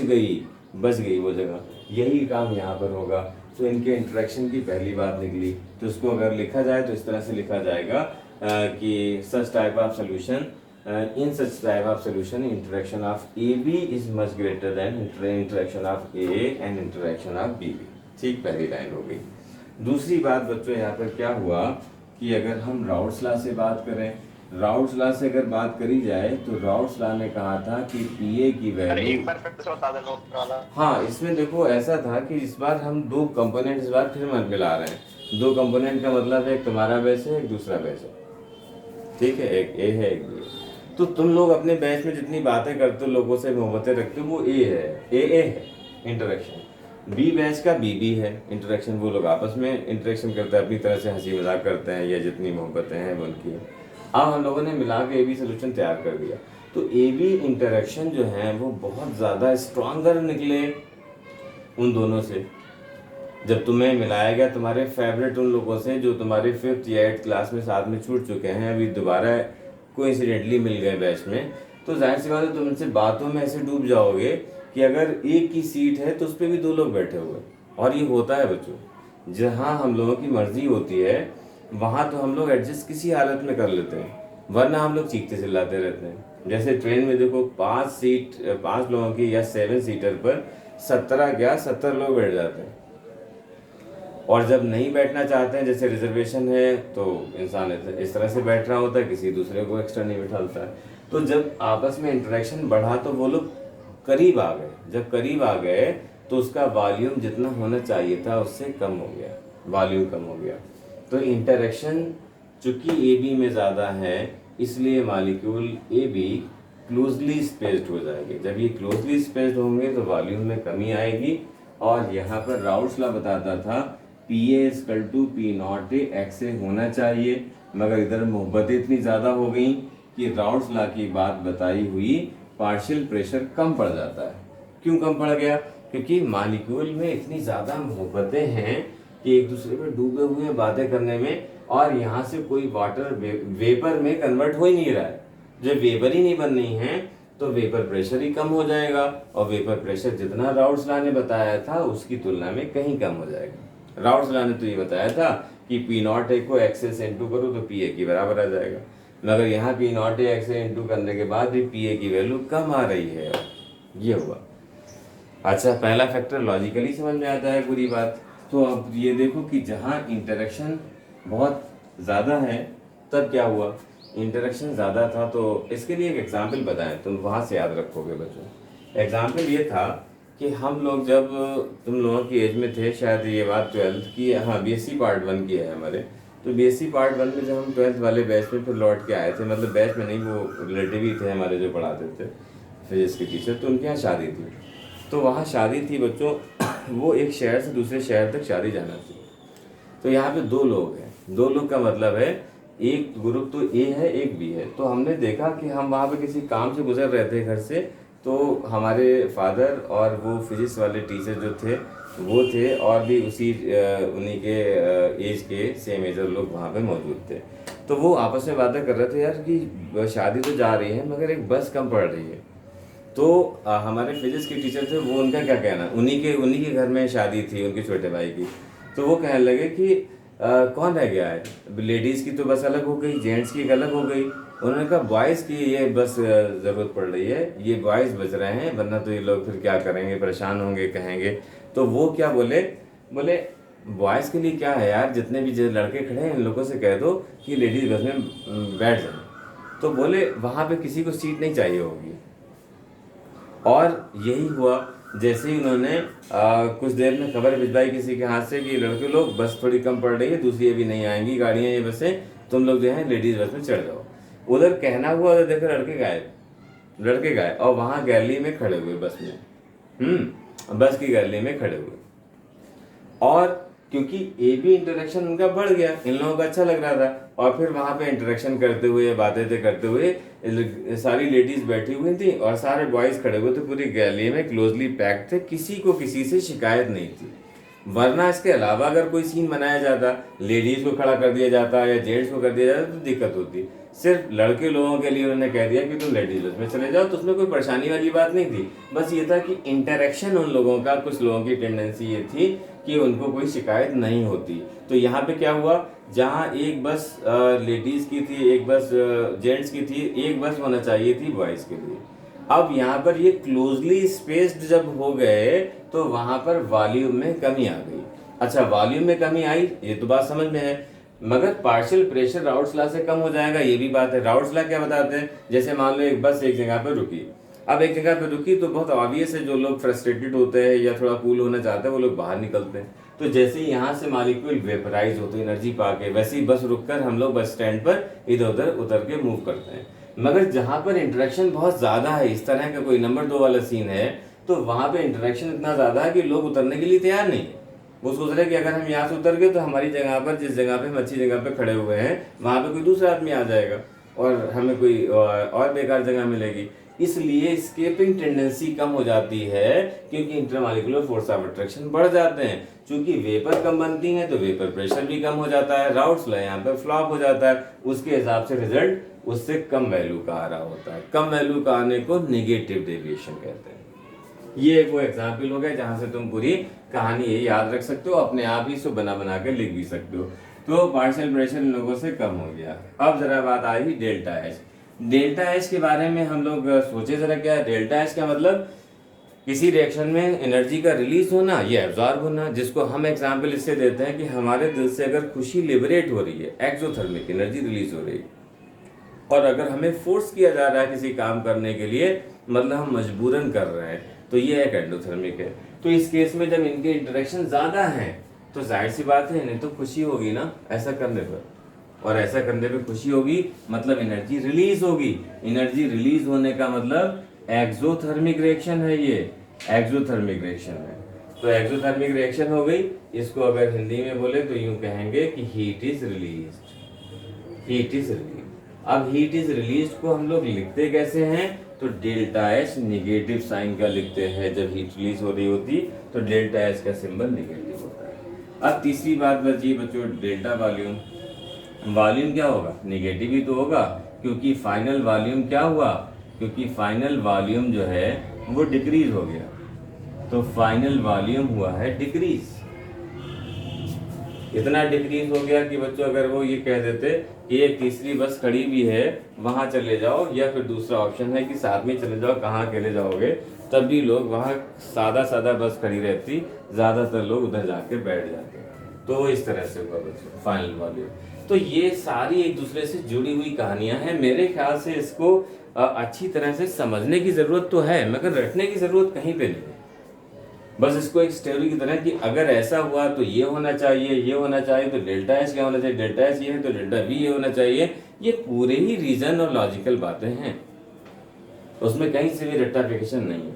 गई वो जगह। यही काम यहाँ पर होगा। तो इनके इंटरेक्शन की पहली बात निकली, तो इसको अगर लिखा जाए तो इस तरह से लिखा जाएगा कि such type of solution in such type of solution interaction of AB is much greater than interaction of AA and interaction of BB। ठीक, पहली लाइन हो गई। दूसरी बात बच्चों यहाँ पर क्या हुआ कि अगर हम राउट्स लॉ से बात करें, राउट्स लॉ से अगर बात करी जाए तो राउट्स लॉ ने कहा था कि पीए की वैल्यू,
एक बार फिर से बता देना ऊपर वाला।
हाँ इसमें देखो ऐसा था कि इस बार हम दो कंपोनेंट इस बार फिर मिला रहे हैं। दो कंपोनेंट का मतलब है एक तुम्हारा बेस है, एक दूसरा बेस है, ठीक है, एक ए है एक बी है। तो तुम लोग अपने बैच में जितनी बातें करते हो, लोगों से मोहब्बतें रखते हो, वो ए है, ए है इंटरेक्शन। बी बैच का बी बी है इंटरेक्शन, वो लोग आपस में इंटरेक्शन करते हैं, अपनी तरह से हंसी मजाक करते हैं, या जितनी मोहब्बतें हैं वो उनकी है। अब हम लोगों ने मिला के ए बी सोल्यूशन तैयार कर दिया। तो ए बी इंटरेक्शन जो है वो बहुत ज़्यादा स्ट्रॉन्गर निकले उन दोनों से। जब तुम्हें मिलाया गया तुम्हारे फेवरेट उन लोगों से जो तुम्हारे 5th या 8th क्लास में साथ में छूट चुके हैं, अभी दोबारा कोइंसिडेंटली मिल गए बैच में, तो जाहिर सी बात है तुम इनसे बातों में ऐसे डूब जाओगे कि अगर एक की सीट है तो उस पर भी दो लोग बैठे हुए। और ये होता है बच्चों, जहाँ हम लोगों की मर्जी होती है वहाँ तो हम लोग एडजस्ट किसी हालत में कर लेते हैं, वरना हम लोग चीखते चिल्लाते रहते हैं। जैसे ट्रेन में देखो 5 लोगों की या 7 सीटर पर 70 लोग बैठ जाते हैं, और जब नहीं बैठना चाहते हैं, जैसे रिजर्वेशन है, तो इंसान इस तरह से बैठ रहा होता है, किसी दूसरे को एक्स्ट्रा नहीं बैठाता है। तो जब आपस में इंटरेक्शन बढ़ा तो वो लोग करीब आ गए, जब करीब आ गए तो उसका वॉल्यूम जितना होना चाहिए था उससे कम हो गया, वॉल्यूम कम हो गया। तो इंटरेक्शन चूंकि ए बी में ज़्यादा है, इसलिए molecule A be closely spaced हो जाएंगे। जब ये क्लोजली स्पेस्ड होंगे तो वॉल्यूम में कमी आएगी। और यहाँ पर राउट्स लॉ बताता था PA = P0 XA होना चाहिए, मगर इधर मोहब्बतें इतनी ज़्यादा हो गई कि राउट्स लॉ की बात बताई हुई पार्शियल प्रेशर कम पड़ जाता है। क्यों कम पड़ गया? क्योंकि मॉलिक्यूल में इतनी ज़्यादा मोहब्बतें हैं कि एक दूसरे पे डूबे हुए बातें करने में, और यहाँ से कोई वाटर वेपर में कन्वर्ट हो ही नहीं रहा है। जब वेपर ही नहीं बन रही है तो वेपर प्रेशर ही कम हो जाएगा, और वेपर प्रेशर जितना राउट्स लॉ ने बताया था उसकी तुलना में कहीं कम हो जाएगा। राउट्स लॉ ने तो ये बताया था कि P0 को XA से इंटू करो तो PA के बराबर आ जाएगा, मगर यहाँ P0 XA इंटू करने के बाद भी PA की वैल्यू कम आ रही है। ये हुआ। अच्छा, पहला फैक्टर लॉजिकली समझ में आता है पूरी बात। तो अब ये देखो कि जहाँ इंटरेक्शन बहुत ज़्यादा है तब क्या हुआ, इंटरेक्शन ज़्यादा था तो इसके लिए एक एग्जाम्पल बताएं, तुम वहाँ से याद रखोगे बच्चों। एग्जाम्पल ये था कि हम लोग जब तुम लोगों की एज में थे, शायद ये बात 12th की, हाँ BSc पार्ट 1 की है हमारे, तो BSc पार्ट 1 में जब हम 12th वाले बैच में फिर लौट के आए थे, मतलब बैच में नहीं, वो रिलेटिव ही थे हमारे जो पढ़ाते थे फिजिक्स के टीचर, तो उनके यहाँ शादी थी। तो वहाँ शादी थी बच्चों, वो एक शहर से दूसरे शहर तक शादी जाना थी। तो यहाँ पे 2 लोग हैं, 2 लोग का मतलब है एक ग्रुप तो ए है एक बी है। तो हमने देखा कि हम वहाँ पे किसी काम से गुजर रहे थे घर से, तो हमारे फादर और वो फिजिक्स वाले टीचर जो थे वो थे, और भी उसी उन्हीं के एज के सेम एजर लोग वहाँ पे मौजूद थे। तो वो आपस में बातें कर रहे थे, यार कि शादी तो जा रही है मगर एक बस कम पड़ रही है। तो हमारे फिजिक्स के टीचर थे, वो उनका क्या कहना, उन्हीं के घर में शादी थी उनके छोटे भाई की। तो वो कहने लगे कि कौन रह गया है, लेडीज़ की तो बस अलग हो गई, जेंट्स की एक अलग हो गई। उन्होंने कहा बॉयज़ की ये बस ज़रूरत पड़ रही है, ये बॉयज़ बच रहे हैं, वरना तो ये लोग फिर क्या करेंगे, परेशान होंगे, कहेंगे। तो वो क्या बोले बॉयज़ के लिए क्या है यार, जितने भी जो लड़के खड़े हैं इन लोगों से कह दो कि लेडीज़ बस में बैठ जाए। तो बोले वहाँ पे किसी को सीट नहीं चाहिए होगी। और यही हुआ, जैसे ही उन्होंने कुछ देर में खबर भिजवाई किसी के हाथ से कि लड़के लोग बस थोड़ी कम पड़ रही है, दूसरी अभी नहीं आएंगी गाड़ियाँ, ये बसें, तुम लोग जो है लेडीज़ बस में चढ़ जाओ। उधर कहना हुआ, उधर देखो लड़के गायब, और वहाँ गैलरी में खड़े हुए बस में, बस की गैलरी में खड़े हुए। और क्योंकि ए बी इंटरेक्शन उनका बढ़ गया, इन लोगों को अच्छा लग रहा था, और फिर वहाँ पे इंटरेक्शन करते हुए बातें करते हुए सारी लेडीज बैठी हुई थी और सारे बॉयज़ खड़े हुए थे, पूरी गैलरी में क्लोजली पैक्ड थे, किसी को किसी से शिकायत नहीं थी। वरना इसके अलावा अगर कोई सीन बनाया जाता, लेडीज़ को खड़ा कर दिया जाता या जेंट्स को कर दिया जाता तो दिक्कत होती। सिर्फ लड़के लोगों के लिए उन्होंने कह दिया कि तुम लेडीज बस में चले जाओ, तो उसमें कोई परेशानी वाली बात नहीं थी। बस ये था कि इंटरेक्शन उन लोगों का, कुछ लोगों की टेंडेंसी ये थी कि उनको कोई शिकायत नहीं होती। तो यहाँ पे क्या हुआ, जहाँ एक बस लेडीज की थी, एक बस जेंट्स की थी, एक बस होना चाहिए थी बॉयज के लिए। अब यहाँ पर ये क्लोजली स्पेस्ड जब हो गए तो वहां पर वॉल्यूम में कमी आ गई। अच्छा, वॉल्यूम में कमी आई, ये तो बात समझ में है, मगर पार्शियल प्रेशर राउट्स लॉ से कम हो जाएगा, ये भी बात है। राउट्स लॉ क्या बताते हैं, जैसे मान लो एक बस एक जगह पर रुकी, अब एक जगह पे रुकी तो बहुत ऑब्वियस है, जो लोग फ्रस्ट्रेटेड होते हैं या थोड़ा कूल होना चाहते हैं वो लोग बाहर निकलते हैं। तो जैसे ही यहाँ से मॉलिक्यूल वेपराइज होते हैं एनर्जी पाके, वैसे ही बस रुककर हम लोग बस स्टैंड पर इधर उधर उतर के मूव करते हैं। मगर जहाँ पर इंटरेक्शन बहुत ज़्यादा है, इस तरह का कोई नंबर 2 वाला सीन है, तो वहाँ पे इंटरेक्शन इतना ज़्यादा है कि लोग उतरने के लिए तैयार नहीं है। वो सोच रहे हैं कि अगर हम यहाँ से उतर गए तो हमारी जगह पर, जिस जगह पे हम अच्छी जगह पे खड़े हुए हैं, वहाँ पे कोई दूसरा आदमी आ जाएगा और हमें कोई और बेकार जगह मिलेगी। इसलिए एस्केपिंग टेंडेंसी कम हो जाती है, क्योंकि इंटरमॉलिक्यूलर फोर्स ऑफ अट्रैक्शन बढ़ जाते हैं। चूंकि वेपर कम बनती है तो वेपर प्रेशर भी कम हो जाता है, राउट्स लॉ यहाँ पे फ्लॉप हो जाता है, उसके हिसाब से रिजल्ट उससे कम वैल्यू का आ रहा होता है। कम वैल्यू का आने को नेगेटिव डेविएशन कहते हैं। ये एक वो एग्जाम्पल हो गया जहां से तुम पूरी कहानी ये याद रख सकते हो, अपने आप ही इसको बना बना के लिख भी सकते हो। तो पार्शियल प्रेशर इन लोगों से कम हो गया। अब जरा बात आई डेल्टा एच। डेल्टा एच के बारे में हम लोग सोचे जरा, क्या है डेल्टा एच का मतलब, किसी रिएक्शन में एनर्जी का रिलीज होना या एब्जॉर्ब होना, जिसको हम एग्जाम्पल इससे देते हैं कि हमारे दिल से अगर खुशी लिबरेट हो रही है, एक्सोथर्मिक एनर्जी रिलीज हो रही है, और अगर हमें फोर्स किया जा रहा है किसी काम करने के लिए, मतलब हम मजबूरन कर रहे हैं, तो ये एक एंडोथर्मिक है। तो इस केस में जब इनके इंटरेक्शन ज्यादा हैं तो जाहिर सी बात है इन्हें तो खुशी होगी ना ऐसा करने पर, और ऐसा करने पे खुशी होगी मतलब एनर्जी रिलीज होगी। एनर्जी रिलीज होने का मतलब एक्सोथर्मिक रिएक्शन है, ये एक्सोथर्मिक रिएक्शन है। तो एक्सोथर्मिक रिएक्शन हो गई, इसको अगर हिंदी में बोले तो यूं कहेंगे कि heat is released, heat is released. अब हीट इज रिलीज्ड को हम लोग लिखते कैसे हैं, तो डेल्टा एच निगेटिव साइन का लिखते हैं। जब हीट रिलीज हो रही होती तो डेल्टा एच का सिंबल निगेटिव होता है। अब तीसरी बात बची बच्चों डेल्टा वॉल्यूम। वॉल्यूम क्या होगा, निगेटिव ही तो होगा, क्योंकि फाइनल वॉल्यूम क्या हुआ, क्योंकि फाइनल वॉल्यूम जो है वो डिक्रीज हो गया। तो फाइनल वॉल्यूम हुआ है डिक्रीज। इतना डिक्रीज हो गया कि बच्चों अगर वो ये कह देते कि एक तीसरी बस खड़ी भी है वहां चले जाओ, या फिर दूसरा ऑप्शन है कि साथ में चले जाओ, कहाँ अकेले जाओगे, तब भी लोग वहां सादा सादा बस खड़ी रहती, ज्यादातर लोग उधर जाके बैठ जाते। तो इस तरह से होगा बच्चों फाइनल वॉल्यूम। तो ये सारी एक दूसरे से जुड़ी हुई कहानियां हैं। मेरे ख्याल से इसको अच्छी तरह से समझने की जरूरत तो है, मगर रटने की जरूरत कहीं पे नहीं है। बस इसको एक स्टोरी की तरह कि अगर ऐसा हुआ तो ये होना चाहिए, ये होना चाहिए, तो डेल्टा एच क्या होना चाहिए, डेल्टा एच ये है तो डेल्टा वी ये होना चाहिए। ये पूरे ही रीजन और लॉजिकल बातें हैं, उसमें कहीं से भी रट्टाफिकेशन नहीं है।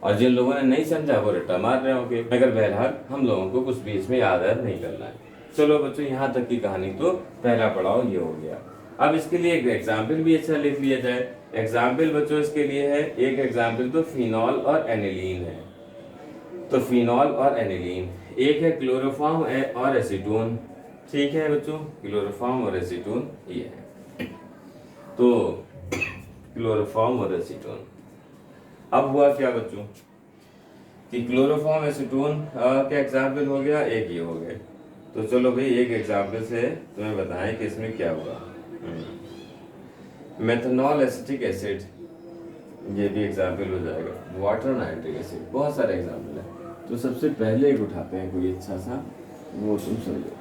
और जिन लोगों ने नहीं समझा वो रट्टा मार रहे होंगे, मगर बहरहाल हम लोगों को कुछ भी इसमें याद नहीं करना है। चलो बच्चों, यहाँ तक की कहानी तो पहला पड़ाव ये हो गया। अब इसके लिए एक एग्जाम्पल भी अच्छा लिख लिया जाए। एग्जाम्पल बच्चों इसके लिए है, एक एग्जाम्पल तो फिनॉल और एनिलीन है। तो फिनॉल और एनिलीन, एक है क्लोरोफॉर्म और एसीटोन, ठीक है बच्चों, क्लोरोफॉर्म और एसीटोन ये है। तो क्लोरोफॉर्म और एसीटोन, अब हुआ क्या बच्चों कि क्लोरोफॉर्म एसीटोन का एग्जाम्पल हो गया, एक ये हो गए। तो चलो भाई एक एग्जाम्पल से तुम्हें बताएं कि इसमें क्या हुआ। मेथनॉल एसिटिक एसिड, ये भी एग्जाम्पल हो जाएगा। वाटर नाइट्रिक एसिड, बहुत सारे एग्जाम्पल है। तो सबसे पहले एक उठाते हैं कोई अच्छा सा, वो तुम समझो।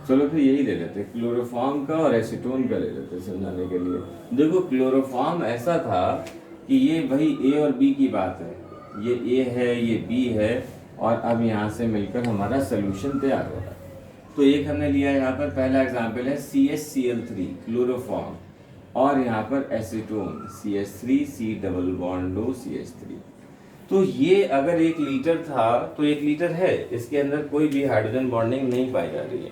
चलो फिर यही ले लेते हैं, क्लोरोफॉर्म का और एसीटोन का ले लेते हैं समझाने के लिए। देखो क्लोरोफॉर्म ऐसा था कि ये वही ए और बी की बात है, ये ए है ये बी है, और अब यहाँ से मिलकर हमारा सोल्यूशन तैयार हो रहा है। तो एक हमने लिया यहाँ पर, पहला एग्जाम्पल है CH Cl3 क्लोरोफॉर्म, और यहाँ पर acetone CH3 C double bond O CH3। तो ये अगर 1 लीटर था तो 1 लीटर है, इसके अंदर कोई भी हाइड्रोजन बॉन्डिंग नहीं पाई जा रही है।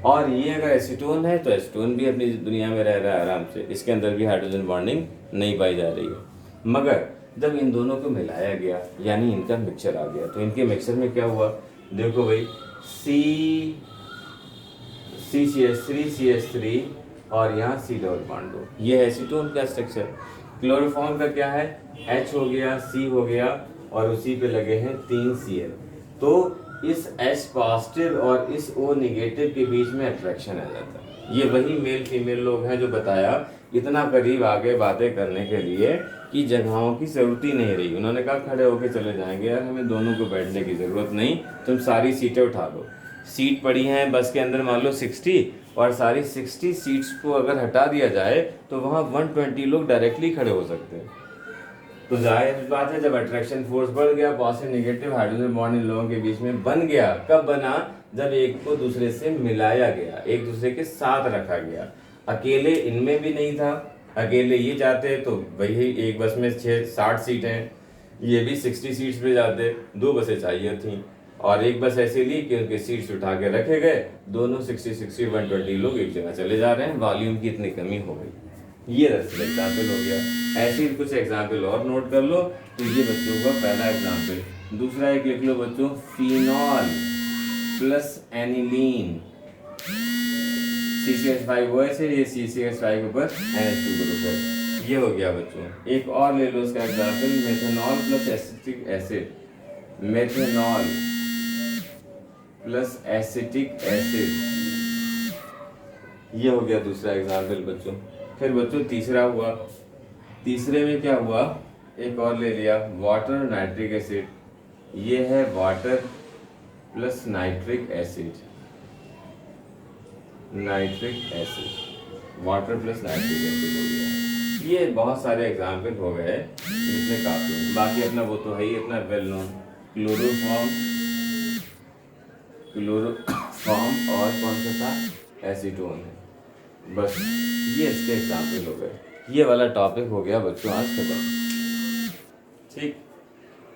और ये अगर एसीटोन है तो एसीटोन भी अपनी दुनिया में रह रहा है आराम से, इसके अंदर भी हाइड्रोजन बॉन्डिंग नहीं पाई जा रही है। मगर जब इन दोनों को मिलाया गया, यानी इनका मिक्सचर आ गया, तो इनके मिक्सचर में क्या हुआ, देखो भाई CH3 और यहाँ C डबल बॉन्ड O, ये एसीटोन का स्ट्रक्चर। क्लोरोफॉर्म का क्या है, H हो गया, C हो गया, और उसी पे लगे हैं 3 Cl। तो इस H पॉजिटिव और इस O निगेटिव के बीच में अट्रैक्शन आ जाता है। ये वही मेल फीमेल लोग हैं जो बताया इतना करीब आगे बातें करने के लिए कि जगहों की ज़रूरत ही नहीं रही। उन्होंने कहा खड़े होके चले जाएंगे यार, हमें दोनों को बैठने की ज़रूरत नहीं, तुम सारी सीटें उठा लो। सीट पड़ी हैं बस के अंदर मान लो 60, और सारी 60 सीट्स को अगर हटा दिया जाए तो वहाँ 120 लोग डायरेक्टली खड़े हो सकते हैं। तो जाहिर बात है जब अट्रैक्शन फोर्स बढ़ गया, positive negative hydrogen bond in लोगों के बीच में बन गया। कब बना? जब एक को दूसरे से मिलाया गया, एक दूसरे के साथ रखा गया। अकेले इनमें भी नहीं था, अकेले ये जाते तो वही एक बस में 60 सीट हैं, ये भी 60 सीट्स पे जाते, 2 बसें चाहिए थी और एक बस ऐसे ली कि उनके सीट्स उठा के रखे गए, दोनों 60 120 लोग एक जगह चले जा रहे हैं, वॉल्यूम की इतनी कमी हो गई। ये दरअसल एग्जाम्पल हो गया। ऐसे ही कुछ एग्जाम्पल और नोट कर लो। तो ये बच्चों का पहला एग्जाम्पल। दूसरा एक लिख लो बच्चों, phenol plus aniline, CCH5 OH है, ये CCH5 के ऊपर NH2 ग्रुप है। ये हो गया बच्चों। एक और ले लो इसका example, methanol plus acetic acid, methanol plus acetic acid, ये हो गया दूसरा एग्जाम्पल बच्चों। फिर बच्चों तीसरा हुआ, तीसरे में क्या हुआ, एक और ले लिया, वाटर नाइट्रिक एसिड, ये है water plus nitric acid, nitric acid, water plus nitric acid हो गया। ये बहुत सारे एग्जाम्पल हो गए जिसमें काफी, बाकी अपना वो तो है ही अपना वेल नोन क्लोरोफॉर्म, क्लोरोफॉर्म और कौन सा था, एसीटोन है। बस ये इसके एग्जाम्पल हो गए। ये वाला टॉपिक हो गया बच्चों आज खत्म। ठीक,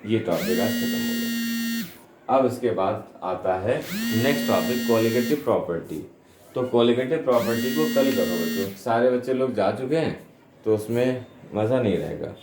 ये टॉपिक आज खत्म हो गया। अब इसके बाद आता है नेक्स्ट टॉपिक, कोलिगेटिव प्रॉपर्टी। तो कोलिगेटिव प्रॉपर्टी को कल करो बच्चों, सारे बच्चे लोग जा चुके हैं तो उसमें मज़ा नहीं रहेगा।